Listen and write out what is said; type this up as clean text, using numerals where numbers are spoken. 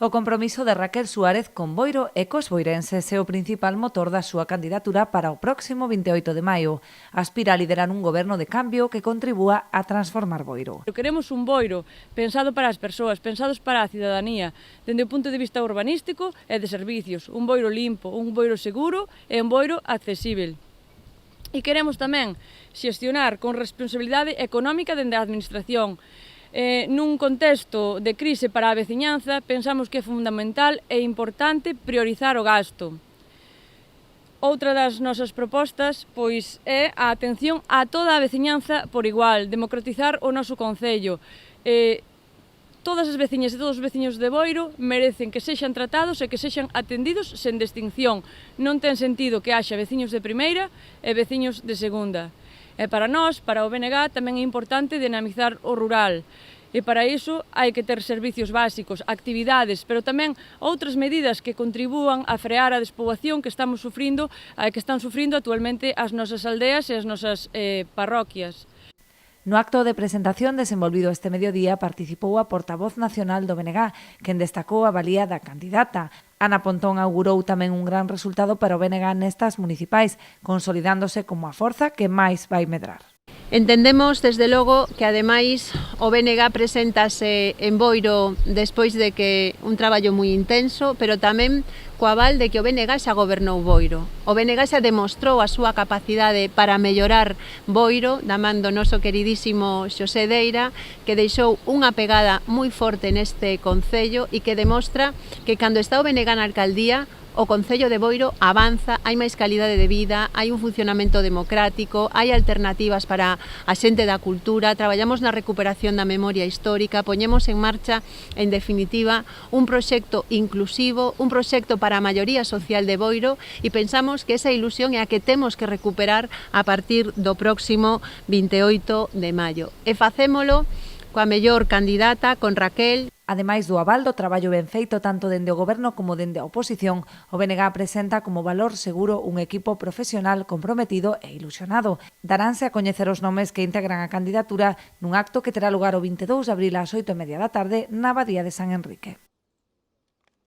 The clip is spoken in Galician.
O compromiso de Raquel Suárez con Boiro e cos boirenses é o principal motor da súa candidatura para o próximo 28 de maio. Aspira a liderar un goberno de cambio que contribúa a transformar Boiro. Queremos un Boiro pensado para as persoas, pensados para a cidadanía, dende o punto de vista urbanístico e de servicios, un Boiro limpo, un Boiro seguro e un Boiro accesível. E queremos tamén xestionar con responsabilidade económica dende a administración. Nun contexto de crise para a veciñanza, pensamos que é fundamental e importante priorizar o gasto. Outra das nosas propostas pois, é a atención a toda a veciñanza por igual, democratizar o noso concello. Todas as veciñas e todos os veciños de Boiro merecen que sexan tratados e que sexan atendidos sen distinción. Non ten sentido que haxa veciños de primeira e veciños de segunda. E para nós, para o BNG, tamén é importante dinamizar o rural. E para iso hai que ter servicios básicos, actividades, pero tamén outras medidas que contribúan a frear a despoboación que están sufrindo actualmente as nosas aldeas e as nosas parroquias. No acto de presentación desenvolvido este mediodía participou a portavoz nacional do BNG, quen destacou a valía da candidata. Ana Pontón augurou tamén un gran resultado para o BNG nestas municipais, consolidándose como a forza que máis vai medrar. Entendemos, desde logo, que ademais o BNG preséntase en Boiro despois de que un traballo moi intenso, pero tamén co aval de que o BNG xa gobernou Boiro. O BNG xa demostrou a súa capacidade para mellorar Boiro, da man do noso queridísimo Xosé Deira, que deixou unha pegada moi forte neste concello e que demostra que cando está o BNG na alcaldía, o Concello de Boiro avanza, hai máis calidade de vida, hai un funcionamento democrático, hai alternativas para a xente da cultura, traballamos na recuperación da memoria histórica, poñemos en marcha, en definitiva, un proxecto inclusivo, un proxecto para a maioría social de Boiro e pensamos que esa ilusión é a que temos que recuperar a partir do próximo 28 de maio. E facémolo coa mellor candidata, con Raquel. Ademais do aval do traballo ben feito tanto dende o goberno como dende a oposición, o BNG presenta como valor seguro un equipo profesional comprometido e ilusionado. Daránse a coñecer os nomes que integran a candidatura nun acto que terá lugar o 22 de abril ás 8:30 da tarde na Abadía de San Enrique.